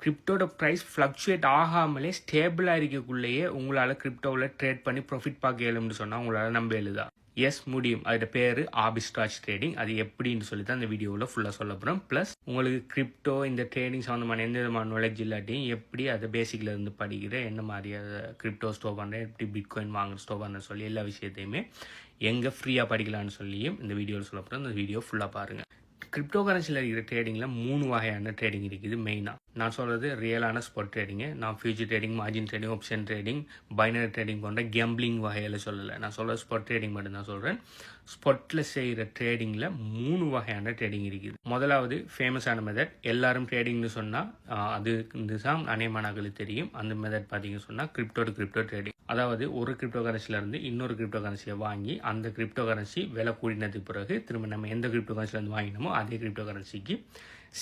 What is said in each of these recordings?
கிரிப்டோட price fluctuate ஆகாமலே ஸ்டேபிளாக இருக்கக்குள்ளேயே உங்களால் கிரிப்டோவில் trade பண்ணி ப்ராஃபிட் பார்க்க இயலும்னு சொன்னால் உங்களால் நம்ப எழுதா? எஸ், முடியும். அதோட பேர் ஆர்பிட்ராஜ் ட்ரேடிங். அது எப்படின்னு சொல்லி தான் இந்த வீடியோவில் ஃபுல்லாக சொல்ல போகிறோம். ப்ளஸ் உங்களுக்கு கிரிப்டோ இந்த ட்ரேடிங் சம்மந்தமான எந்த விதமான நாலேஜ் இல்லாட்டியும் எப்படி அதை பேசிக்கில் இருந்து படிக்கிற, என்ன மாதிரி அதை கிரிப்டோ ஸ்டோர் பண்ணுறேன், எப்படி பிட்காயின் வாங்குற ஸ்டோர் பண்ணுறேன்னு சொல்லி எல்லா விஷயத்தையுமே எங்கே ஃப்ரீயாக படிக்கலான்னு சொல்லியும் இந்த வீடியோவில் சொல்ல போகிறோம். இந்த வீடியோ ஃபுல்லாக பாருங்கள். கிரிப்டோ கரன்சியில் இருக்கிற ட்ரேடிங்கில் 3 வகையான ட்ரேடிங் இருக்குது மெயினாக. நான் சொல்கிறது ரியலான ஸ்பாட் ட்ரேடிங்கு. நான் future trading, margin trading, option trading, binary trading போன்ற கேம்பிளிங் வகையில் சொல்லலை. நான் சொல்கிற ஸ்பாட் ட்ரேடிங் மட்டும்தான் சொல்கிறேன். ஸ்பாட்டில் செய்கிற ட்ரேடிங்கில் 3 வகையான ட்ரேடிங் இருக்குது. முதலாவது ஃபேமஸான மெத்தட், எல்லாரும் ட்ரேடிங்னு சொன்னால் அது தான் அநேகமானங்களுக்கு தெரியும். அந்த மெத்தட் பார்த்தீங்கன்னு சொன்னால் கிரிப்டோ ட்ரேடிங். அதாவது ஒரு கிரிப்டோ கரன்சிலேருந்து இன்னொரு கிரிப்டோ கரன்சியை வாங்கி அந்த கிரிப்டோ கரன்சி விலை கூடினதுக்கு பிறகு திரும்ப நம்ம எந்த கிரிப்டோ கரன்சிலேருந்து வாங்கினோமோ அதே கிரிப்டோ கரன்சிக்கு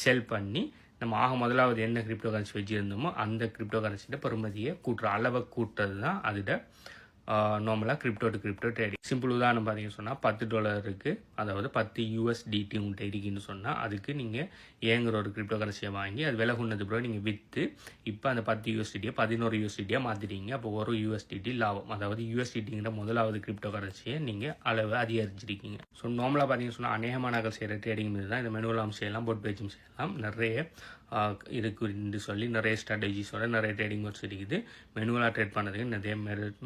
செல் பண்ணி நம்ம முதலாவது என்ன கிரிப்டோ கரன்சி வச்சுருந்தோமோ அந்த கிரிப்டோ கரன்சியோட பெறுமதியை கூட்டுற அளவை கூட்டுறது தான் அதோட நார்மலாக கிரிப்டோ ட்ரேடிங். சிம்பிள் உதாரணம் பார்த்தீங்கன்னு சொன்னால் $10 இருக்குது, அதாவது 10 USDT உங்கள்கிட்ட இருக்குன்னு சொன்னால் அதுக்கு நீங்கள் ஏங்குற ஒரு கிரிப்டோ கரன்சியை வாங்கி அது விலை கொண்டது பிறகு நீங்கள் விற்று இப்போ அந்த 10 USDT 11 USDT மாற்றிட்டீங்க. அப்போ ஒரு USDT லாபம். அதாவது USDTங்கிற முதலாவது கிரிப்டோ கரன்சியை நீங்கள் அளவு அதிகரிச்சிருக்கீங்க. ஸோ நார்மலாக பார்த்தீங்கன்னு சொன்னால் அநேகமானர்கள் செய்கிற ட்ரேடிங் மீது தான். இந்த மெனுவலாம் செய்யலாம், போட் பேஜும் செய்யலாம். நிறைய இருக்குன்னு சொல்லி நிறைய ஸ்ட்ராட்டஜிஸோட நிறைய ட்ரேடிங் மோட்ஸ் இருக்குது. மெனுவலாக ட்ரேட் பண்ணுறதுக்கு நிறைய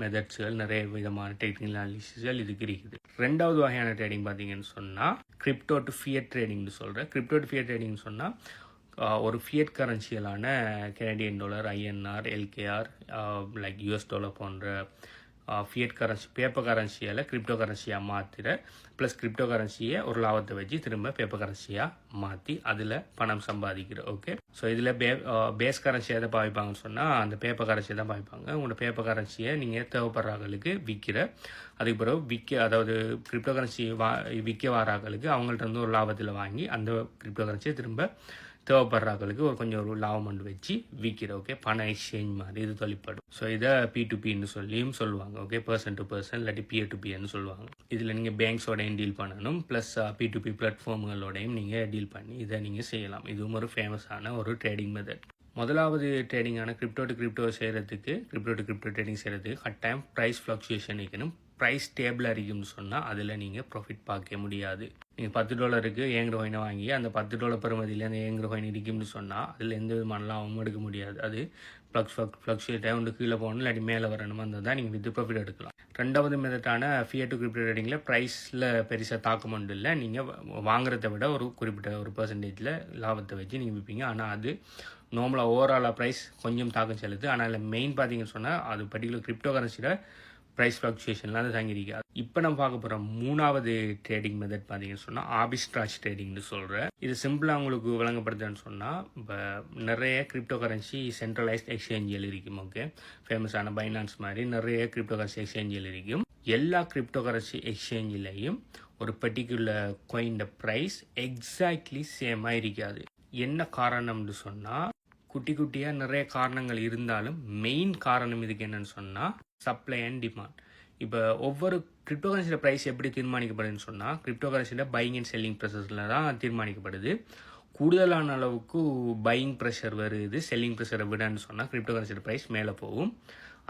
மெத்தட்ஸ்கள், நிறைய விதமான டெக்னிக்கல் அனாலிசிஸ்கள் இதுக்கு இருக்குது. ரெண்டாவது வகையான ட்ரேடிங் பார்த்தீங்கன்னு சொன்னால் கிரிப்டோ டு ஃபியட் ட்ரேடிங்னு சொல்கிறேன். கிரிப்டோ டு ஃபியட் ட்ரேடிங்னு சொன்னால் ஒரு ஃபியட் கரன்சியலான Canadian dollar, INR, LKR, like US dollar போன்ற ஃபியட் கரன்சி, பேப்பர் கரன்சியால் கிரிப்டோ கரன்சியாக மாற்றிட, ப்ளஸ் கிரிப்டோ கரன்சியை ஒரு லாபத்தை வச்சு திரும்ப பேப்பர் கரன்சியாக மாற்றி அதில் பணம் சம்பாதிக்கிற. ஓகே, ஸோ இதில் பேஸ் கரன்சியை எதை பாவிப்பாங்கன்னு சொன்னால் அந்த பேப்பர் கரன்சியை தான் பாவிப்பாங்க. உங்களோட பேப்பர் கரன்சியை நீங்கள் தேவைப்படுறாங்களுக்கு விற்கிற, அதுக்கு பிறகு அதாவது கிரிப்டோ கரன்சி விற்க வராங்களுக்கு அவங்கள்ட்ட இருந்து ஒரு லாபத்தில் வாங்கி அந்த கிரிப்டோ கரன்சியை திரும்ப தேவைப்படுறாங்களுக்கு ஒரு லாபம் கொண்டு வச்சு விற்கிற. ஓகே, பண எக்ஸ்சேஞ்ச் மாதிரி இது தொழிற்படும். ஸோ இதை P2Pன்னு சொல்லியும் சொல்லுவாங்க. ஓகே, பர்சன் டு பர்சன் இல்லாட்டி பியர் டு பியர்னு சொல்லுவாங்க. இதில் நீங்கள் பேங்க்ஸோடையும் டீல் பண்ணணும், ப்ளஸ் P2P பிளாட்ஃபார்ம்களோடையும் நீங்கள் டீல் பண்ணி இதை நீங்கள் செய்யலாம். இதுவும் ஒரு ஃபேமஸான ஒரு ட்ரேடிங் மெத்தட். முதலாவது ட்ரேடிங்கான கிரிப்டோ டு கிரிப்டோ ட்ரேடிங் செய்கிறதுக்கு கட்டாயம் ப்ரைஸ் ஃப்ளக்சுவேஷன் இருக்கணும். ப்ரைஸ் ஸ்டேபிளாக இருக்குன்னு சொன்னால் அதில் நீங்கள் ப்ராஃபிட் பார்க்க முடியாது. நீங்கள் $10 ஏங்குற கோயினை வாங்கி அந்த $10 பெறுமதியில் அந்த ஏங்குற கோயின் இருக்கும்னு சொன்னால் அதில் எந்த விதமான லாபமும் எடுக்க முடியாது. அது ஃப்ளக்சுவேட் ஆகி கீழே போகணும், இல்லாட்டி மேலே வரணுமா இருந்தால் தான் நீங்கள் வித் ப்ராஃபிட் எடுக்கலாம். ரெண்டாவது மெத்தடான ஃபியட் டு கிரிப்டோ ட்ரேடிங்கில் ப்ரைஸில் பெருசாக தாக்கம் ஒன்றும் இல்லை. நீங்கள் வாங்குறத விட ஒரு குறிப்பிட்ட ஒரு பெர்சன்டேஜில் லாபத்தை வச்சு நீங்கள் விற்பீங்க. ஆனால் அது நார்மலாக ஓவராலாக ப்ரைஸ் கொஞ்சம் தாக்கம் செலுத்து. ஆனால் இல்லை மெயின் பார்த்தீங்கன்னு சொன்னால் அது பர்டிகுலர் கிரிப்டோ கரன்சியில் ப்ரைஸ் ஃப்ளக்சுவேஷன்லாம் அது தங்கியிருக்காது. இப்போ நம்ம பார்க்க போகிற மூணாவது ட்ரேடிங் மெத்தட் பார்த்தீங்கன்னு சொன்னால் ஆர்பிட்ராஜ் ட்ரேடிங்னு சொல்கிறேன். இது சிம்பிளாக உங்களுக்கு விளங்கப்படுதுன்னு சொன்னால் இப்போ நிறைய கிரிப்டோ கரன்சி சென்ட்ரலைஸ்ட் எக்ஸ்சேஞ்சில் இருக்கும். ஓகே, ஃபேமஸான பைனான்ஸ் மாதிரி நிறைய கிரிப்டோ கரன்சி எக்ஸ்சேஞ்சில் இருக்கும். எல்லா கிரிப்டோ கரன்சி எக்ஸ்சேஞ்சிலையும் ஒரு பர்டிகுலர் காயின்ட ப்ரைஸ் எக்ஸாக்ட்லி சேமாக இருக்காது. என்ன காரணம்னு சொன்னால் குட்டியாக நிறைய காரணங்கள் இருந்தாலும் மெயின் காரணம் இதுக்கு என்னன்னு சொன்னால் சப்ளை அண்ட் டிமாண்ட். இப்போ ஒவ்வொரு கிரிப்டோ கரன்சியோட ப்ரைஸ் எப்படி தீர்மானிக்கப்படுதுன்னு சொன்னால் கிரிப்டோ கரன்சியோட பையிங் அண்ட் செல்லிங் ப்ரெஷர்ஸில் தான் தீர்மானிக்கப்படுது. கூடுதலான அளவுக்கு பையிங் ப்ரெஷர் வருது செல்லிங் ப்ரெஷரை விடன்னு சொன்னால் கிரிப்டோ கரன்சியோட ப்ரைஸ் மேலே போகும்.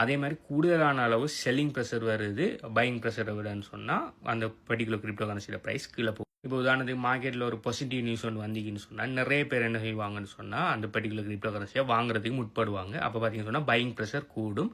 அதே மாதிரி கூடுதலான அளவு செல்லிங் ப்ரெஷர் வருது பையிங் ப்ரெஷரை விடன்னு சொன்னால் அந்த பர்டிகுலர் கிரிப்டோ கரன்சியோட ப்ரைஸ் கீழே போகும். இப்போ உதாரணத்துக்கு மார்க்கெட்டில் ஒரு பாசிட்டிவ் நியூஸ் ஒன்று வந்தீங்கன்னு சொன்னால் நிறைய பேர் என்ன செய்வாங்கன்னு சொன்னால் அந்த பர்டிகுலர் கிரிப்டோ கரன்சியை வாங்குறதுக்கு முற்படுவாங்க. அப்போ பார்த்தீங்கன்னு சொன்னால் பையிங் ப்ரெஷர் கூடும்.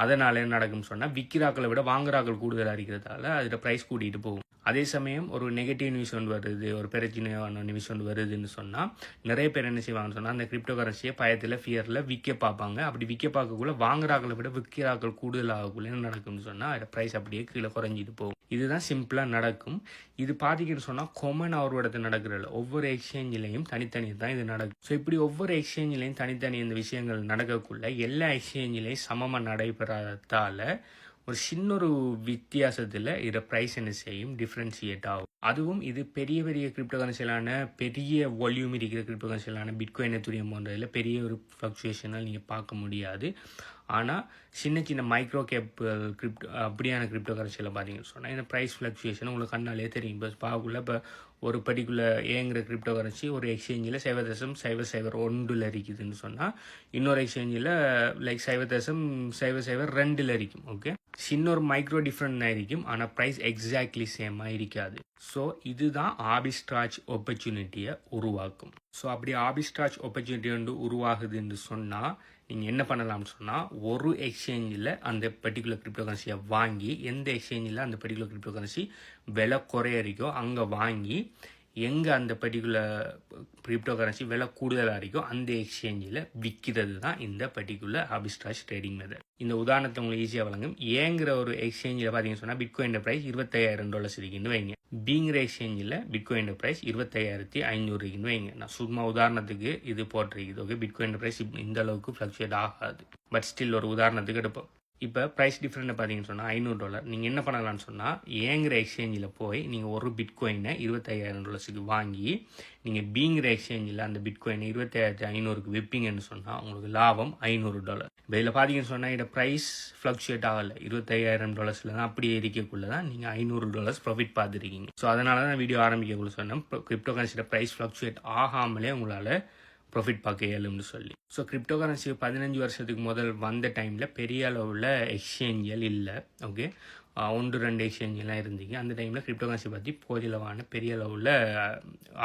அதனால என்ன நடக்கும்னு சொன்னால் விற்கிறாக்களை விட வாங்குறாக்கள் கூடுதலாக இருக்கிறதால அதில் ப்ரைஸ் கூட்டிகிட்டு போகும். அதே சமயம் ஒரு நெகட்டிவ் நியூஸ் ஒன்று வருது, ஒரு பிரச்சனையான நியூஸ் ஒன்று வருதுன்னு சொன்னால் நிறைய பேர் என்ன செய்வாங்கன்னு சொன்னால் அந்த கிரிப்டோ கரன்சியை பயத்தில் ஃபியரில் விற்க பார்ப்பாங்க. அப்படி விற்க பார்க்கக்குள்ள வாங்குறாக்களை விட விற்கிறாக்கள் கூடுதலாகக்குள்ள என்ன நடக்கும்னு சொன்னால் அதோட ப்ரைஸ் அப்படியே கீழே குறைஞ்சிட்டு போகும். இதுதான் சிம்பிளாக நடக்கும். இது பார்த்தீங்கன்னு சொன்னால் காமனாக ஒரு இடத்துல நடக்கிறதில்ல, ஒவ்வொரு எக்ஸ்சேஞ்சிலையும் தனித்தனி தான் இது நடக்கும். ஸோ இப்படி ஒவ்வொரு எக்ஸ்சேஞ்சிலையும் தனித்தனி இந்த விஷயங்கள் நடக்கக்குள்ள எல்லா எக்ஸ்சேஞ்சிலையும் சமமாக நடைபெறாததால் ஒரு சின்ன ஒரு வித்தியாசத்தில் இதை ப்ரைஸ் என்ன செய்யும் டிஃப்ரென்ஷியேட் ஆகும். அதுவும் இது பெரிய கிரிப்டோ கரன்சியிலான பெரிய வால்யூம் இருக்கிற கிரிப்டோ கரன்சியிலான பிட்காயின், எத்தீரியம் போன்றதில் பெரிய ஒரு ஃப்ளக்சுவேஷனால் நீங்கள் பார்க்க முடியாது. ஆனால் சின்ன மைக்ரோ கேப் அப்படியான கிரிப்டோ கரன்சியில் பார்த்தீங்கன்னு சொன்னால் இந்த ப்ரைஸ் ஃப்ளக்சுவேஷன் உங்களுக்கு கண்ணாலே தெரியும். இப்போ பார்க்கக்குள்ள இப்போ ஒரு பர்டிகுலர் ஏங்கிற கிரிப்டோ கரன்சி ஒரு எக்ஸ்சேஞ்சில் 0.001 இருக்குதுன்னு சொன்னால் இன்னொரு எக்ஸ்சேஞ்சில் லைக் 0.002 இருக்கும். ஓகே, சின்ன ஒரு மைக்ரோ டிஃப்ரெண்ட் இருக்கும், ஆனால் ப்ரைஸ் எக்ஸாக்ட்லி சேமாக இருக்காது. ஸோ இதுதான் ஆர்பிட்ரேஜ் ஆப்பர்ச்சுனிட்டியை உருவாக்கும். ஸோ அப்படி ஆர்பிட்ரேஜ் ஆப்பர்ச்சுனிட்டி வந்து உருவாகுதுன்னு சொன்னால் நீங்கள் என்ன பண்ணலாம்னு சொன்னால், ஒரு எக்ஸ்சேஞ்சில் அந்த பர்டிகுலர் கிரிப்டோ கரன்சியை வாங்கி, எந்த எக்ஸ்சேஞ்சில் அந்த பர்டிகுலர் கிரிப்டோ கரன்சி விலை குறைய இருக்கோ அங்கே வாங்கி, எங்கே அந்த பர்டிகுலர் கிரிப்டோ கரன்சி விலை கூடுதலாக இருக்கோ அந்த எக்ஸ்சேஞ்சில் விற்கிறது தான் இந்த பர்டிகுலர் ஆர்பிட்ரேஜ் ட்ரேடிங் மெத்தட். இந்த உதாரணத்தை உங்களுக்கு ஈஸியாக வழங்கும். ஏங்கிற ஒரு எக்ஸ்சேஞ்சில் பார்த்தீங்கன்னு சொன்னால் பிட்காயின் ப்ரைஸ் $25,000 இருக்குன்னு வைங்க. பீங்கிற எக்ஸ்சேஞ்சில் பிட்காயின் ப்ரைஸ் 25,500 இருக்குன்னு வைங்க. நான் சும்மா உதாரணத்துக்கு இது போட்டிருக்குது. ஓகே, பிட்காயின் ப்ரைஸ் இந்த அளவுக்கு ஃப்ளக்சுவேட் ஆகாது, பட் ஸ்டில் ஒரு உதாரணத்துக்கு எடுப்போம். இப்போ ப்ரைஸ் டிஃப்ரெண்ட் பார்த்தீங்கன்னு சொன்னால் $500. நீங்கள் என்ன பண்ணலாம்னு சொன்னால், ஏங்கிற எக்ஸ்சேஞ்சில் போய் நீங்கள் ஒரு பிட்காயினை $25,000 வாங்கி நீங்கள் பீங்கிற எக்ஸ்சேஞ்சில் அந்த பிட்காயினை 25,500 விற்பீங்கன்னு சொன்னால் உங்களுக்கு லாபம் $500. இப்போ இதில் பார்த்தீங்கன்னு சொன்னால் இதோட ப்ரைஸ் ஃப்ளக்சுவேட் ஆகலை, $25,000 தான் அப்படியே இருக்கக்குள்ளே தான் நீங்கள் $500 ப்ராஃபிட் பார்த்துருக்கீங்க. ஸோ அதனால தான் வீடியோ ஆரம்பிக்கக்குள்ள சொன்னேன், கிரிப்டோ கரன்சியோட ப்ரைஸ் ஃப்ளக்சுவேட் ஆகாமலே உங்களால் ப்ராஃபிட் பார்க்க இயலும்னு சொல்லி. ஸோ கிரிப்டோ கரன்சி 15 வருஷத்துக்கு முதல் வந்த டைமில் பெரிய அளவில் எக்ஸ்சேஞ்சியல் இல்லை. ஓகே, 1-2 எக்ஸ்சேஞ்செலாம் இருந்தீங்க. அந்த டைமில் கிரிப்டோ கரன்சி பற்றி போதிலவான பெரிய அளவில்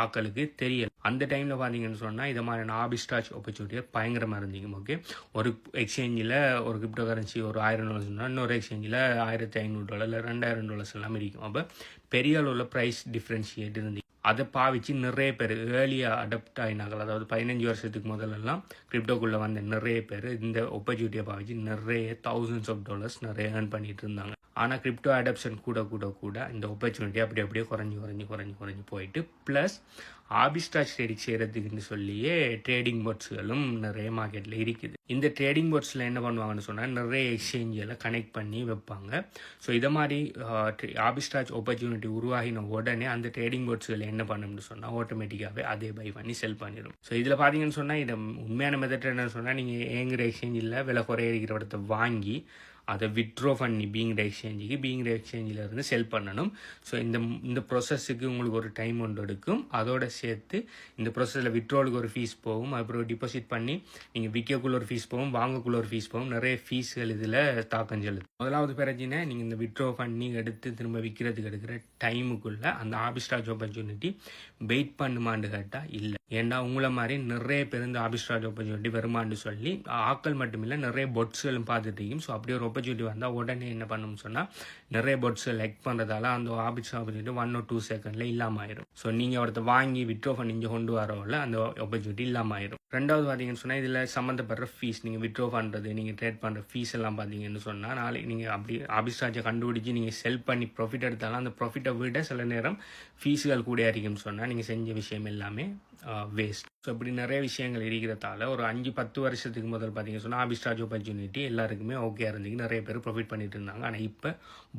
ஆக்களுக்கு தெரியல. அந்த டைமில் பார்த்தீங்கன்னு சொன்னால் இதை மாதிரியான ஆர்பிட்ரேஜ் ஆப்பர்ச்சுனிட்டியாக பயங்கரமாக இருந்தீங்க. ஓகே, ஒரு எக்ஸ்சேஞ்சில் ஒரு கிரிப்டோ கரன்சி ஒரு $1,000 சொன்னால் இன்னொரு எக்ஸ்சேஞ்சில் $1,500 இல்லை $2,000 எல்லாம் இருக்கும். அப்போ பெரிய அளவில் ப்ரைஸ் டிஃப்ரென்ஷியேட் இருந்தீங்க. அதை பாவிச்சு நிறைய பேர் ஏர்லியாக அடாப்ட் ஆகினாங்க. அதாவது 15 வருஷத்துக்கு முதல்லலாம் கிரிப்டோக்குள்ளே வந்த நிறைய பேர் இந்த ஆப்பர்ச்சுனிட்டியை பாவிச்சு நிறைய $1000s நிறைய ஏர்ன் பண்ணிட்டு இருந்தாங்க. ஆனால் கிரிப்டோ அடாப்ஷன் கூட கூட கூட இந்த ஆப்பர்ச்சுனிட்டி அப்படியே குறைஞ்சி போயிட்டு, ப்ளஸ் ஆர்பிட்ரேஜ் ட்ரேடிங் செய்கிறதுக்குன்னு சொல்லியே ட்ரேடிங் போர்ட்ஸ்களும் நிறைய மார்க்கெட்டில் இருக்குது. இந்த ட்ரேடிங் போர்ட்ஸில் என்ன பண்ணுவாங்கன்னு சொன்னால் நிறைய எக்ஸ்சேஞ்செல்லாம் கனெக்ட் பண்ணி வைப்பாங்க. ஸோ இதை மாதிரி ஆர்பிட்ரேஜ் ஆப்பர்ச்சுனிட்டி உருவாகின உடனே அந்த ட்ரேடிங் போர்ட்ஸ்கள் என்ன பண்ணணும்னு சொன்னால் ஆட்டோமேட்டிக்காகவே அதே பை பண்ணி செல் பண்ணிடும். ஸோ இதில் பார்த்தீங்கன்னு சொன்னால் இதை உண்மையான மெத்தட் என்னன்னு சொன்னால், நீங்கள் ஏங்குற எக்ஸ்சேஞ்சில் விலை குறைய இருக்கிற இடத்த வாங்கி அதை வித்ட்ரோ பண்ணி பீங்கிற எக்ஸ்சேஞ்சில் இருந்து செல் பண்ணணும். ஸோ இந்த ப்ராசஸுக்கு உங்களுக்கு ஒரு டைம் ஒன்று எடுக்கும். அதோட சேர்த்து இந்த ப்ராசஸில் வித்ட்ரோலுக்கு ஒரு ஃபீஸ் போகும், அப்புறம் டிபாசிட் பண்ணி நீங்கள் விற்கக்குள்ள ஒரு ஃபீஸ் போகும், வாங்கக்குள்ள ஒரு ஃபீஸ் போகும். நிறைய ஃபீஸ்கள் இதில் தாக்கம் செலுது. முதலாவது பிரச்சனை, நீங்கள் இந்த வித்ட்ரோ பண்ணி எடுத்து திரும்ப விற்கிறதுக்கு எடுக்கிற டைமுக்குள்ளே அந்த ஆர்பிட்ரேஜ் ஆப்பர்ச்சுனிட்டி வெயிட் பண்ணுமான்னு கேட்டால் இல்லை. ஏன்னா உங்களை மாதிரி நிறைய பேர் இந்த ஆர்பிட்ரேஜ் ஆப்பர்ச்சுனிட்டி வருமானு சொல்லி ஆக்கள் மட்டுமில்லை நிறைய பொட்ஸ்களும் பார்த்துட்டு. ஸோ அப்படியே ஒரு ஆப்பர்ச்சுனிட்டி வந்தால் உடனே என்ன பண்ணணும்னு சொன்னால் நிறைய பொட்ஸை லைக் பண்ணுறதால அந்த ஆப்பர்ச்சுனிட்டி 1 or 2 செகண்டில் இல்லாமல் ஆயிரும். ஸோ நீங்கள் ஒருத்த வாங்கி வித்ட்ரோ பண்ணி இங்கே கொண்டு வரவில்ல அந்த ஆப்பர்ச்சுனிட்டி இல்லாமல் ஆயிரும். ரெண்டாவது பார்த்தீங்கன்னு சொன்னால் இதில் சம்மந்தப்படுற ஃபீஸ், நீங்கள் வித்ட்ரோ பண்ணுறது, நீங்கள் ட்ரேட் பண்ணுற ஃபீஸ் எல்லாம் பார்த்தீங்கன்னு சொன்னால் நாளைக்கு நீங்கள் அப்படி ஆர்பிட்ரேஜை கண்டுபிடிச்சி நீங்கள் செல் பண்ணி ப்ராஃபிட் எடுத்தாலும் அந்த ப்ராஃபிட்டை விட சில நேரம் ஃபீஸுகள் கூட இருக்குன்னு சொன்னால் நீங்கள் செஞ்ச விஷயம் எல்லாமே வேஸ்ட். ஸோ இப்படி நிறைய விஷயங்கள் இருக்கிறதால ஒரு 5-10 வருஷத்துக்கு முதல் பார்த்தீங்கன்னு சொன்னால் ஆர்பிட்ரேஜ் ஆப்பர்ச்சுனிட்டி எல்லாருக்குமே ஓகே இருந்தீங்க, நிறைய பேர் ப்ராஃபிட் பண்ணிட்டு இருந்தாங்க. ஆனால் இப்போ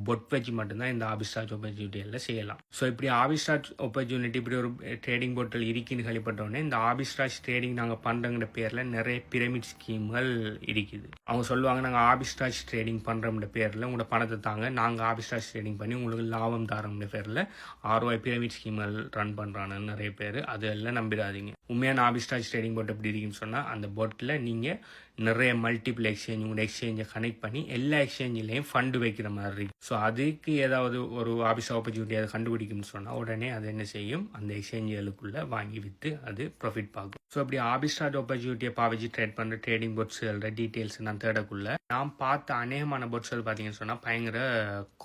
பொட் வச்சு மட்டும்தான் இந்த ஆர்பிட்ரேஜ் ஆப்பர்ச்சுனிட்டி எல்லாம் செய்யலாம். ஸோ இப்படி ஆர்பிட்ரேஜ் ஆப்பர்ச்சுனிட்டி இப்படி ஒரு ட்ரேடிங் போர்ட்டல் இருக்குன்னு கேள்விப்பட்டோடனே இந்த ஆர்பிட்ரேஜ் ட்ரேடிங் நாங்கள் பண்ணுறங்கிற பேரில் நிறைய பிரமிட் ஸ்கீம்கள் இருக்குது. அவங்க சொல்லுவாங்க, நாங்கள் ஆர்பிட்ரேஜ் ட்ரேடிங் பண்ணுறோம்ன்ற பேரில் உங்களோட பணத்தை தாங்க, நாங்கள் ஆர்பிட்ரேஜ் ட்ரேடிங் பண்ணி உங்களுக்கு லாபம் தரோம்ன்ற பேரில் ROI பிரமிட் ஸ்கீம்கள் ரன் பண்ணுறாங்க நிறைய பேர். அதெல்லாம் நம்பிடாதீங்க. உண்மையான ஆர்பிட்ரேஜ் ட்ரேடிங் போர்ட் எப்படி இருக்குன்னு சொன்னால், அந்த போர்ட்டில் நீங்கள் நிறைய மல்டிபிள் எக்ஸ்சேஞ்ச் உங்களோட எக்ஸ்சேஞ்சை கனெக்ட் பண்ணி எல்லா எக்ஸ்சேஞ்சிலையும் ஃபண்டு வைக்கிற மாதிரி இருக்கு. ஸோ அதுக்கு ஏதாவது ஒரு ஆர்பிட்ரேஜ் ஆப்பர்ச்சுனிட்டி அதை கண்டுபிடிக்கும்னு சொன்னால் உடனே அது என்ன செய்யும், அந்த எக்ஸ்சேஞ்சுகளுக்குள்ளே வாங்கி விற்று அது ப்ராஃபிட் பார்க்கும். ஸோ அப்படி ஆர்பிட்ரேஜ் ஆப்பர்ச்சுனிட்டியை பாவிச்சு ட்ரேட் பண்ணுற ட்ரேடிங் போர்ட்ஸ்களோட டீட்டெயில்ஸ் நான் தேடக்குள்ள நான் பார்த்த அநேகமான போர்ட்ஸ்கள் பார்த்தீங்கன்னு சொன்னால் பயங்கர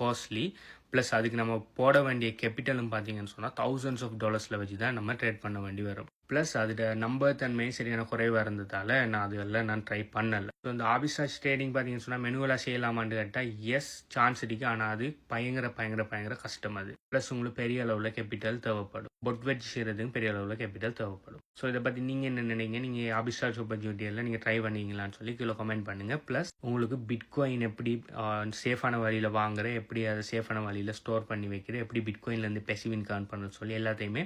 காஸ்ட்லி. ப்ளஸ் அதுக்கு நம்ம போட வேண்டிய கேபிட்டலும் பார்த்தீங்கன்னு சொன்னால் $1000s வச்சு தான் நம்ம ட்ரேட் பண்ண வேண்டி வரும். ப்ளஸ் அதோட நம்பகத்தன்மையும் சரியான குறைவாக இருந்ததால் நான் ட்ரை பண்ணலை. ஸோ இந்த ஆர்பிட்ரேஜ் ட்ரேடிங் பார்த்தீங்கன்னு சொன்னால் மெனுவலாக செய்யலாமான்னு கேட்டால் எஸ், சான்ஸ் இருக்கு. ஆனால் அது பயங்கர கஷ்டம். அது ப்ளஸ் உங்களுக்கு பெரிய அளவில் கேபிட்டல் தேவைப்படும். பொட் வச்சு செய்கிறதுக்கு பெரிய அளவில் கேபிட்டல் தேவைப்படும். ஸோ இதை பற்றி நீங்கள் என்ன நினைங்க, நீங்கள் ஆர்பிட்ரேஜ் ஆப்பர்ச்சுனிட்டி எல்லாம் நீங்கள் ட்ரை பண்ணீங்களான்னு சொல்லி கீழே கமெண்ட் பண்ணுங்கள். ப்ளஸ் உங்களுக்கு பிட்காயின் எப்படி சேஃபான வழியில் வாங்குற, எப்படி அதை சேஃபான வழியில் ஸ்டோர் பண்ணி வைக்கிற, எப்படி பிட்காயின்லேருந்து பெசிவ் இன்கம் earn பண்ணுறது சொல்லி எல்லாத்தையுமே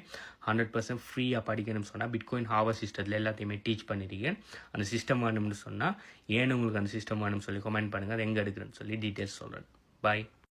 100% ஃப்ரீயாக படிக்கணும்னு சொன்னால் பிட்காயின் ஹார்வெஸ்ட் சிஸ்டத்தில் எல்லாத்தையுமே டீச் பண்ணியிருக்கேன். அந்த சிஸ்டம் வேணும்னு சொன்னால் ஏன்னு உங்களுக்கு அந்த சிஸ்டம் வேணும்னு சொல்லி கமெண்ட் பண்ணுங்கள். அது எங்கே எடுக்கிறேன்னு சொல்லி டீட்டெயில்ஸ் சொல்கிறேன். பாய்.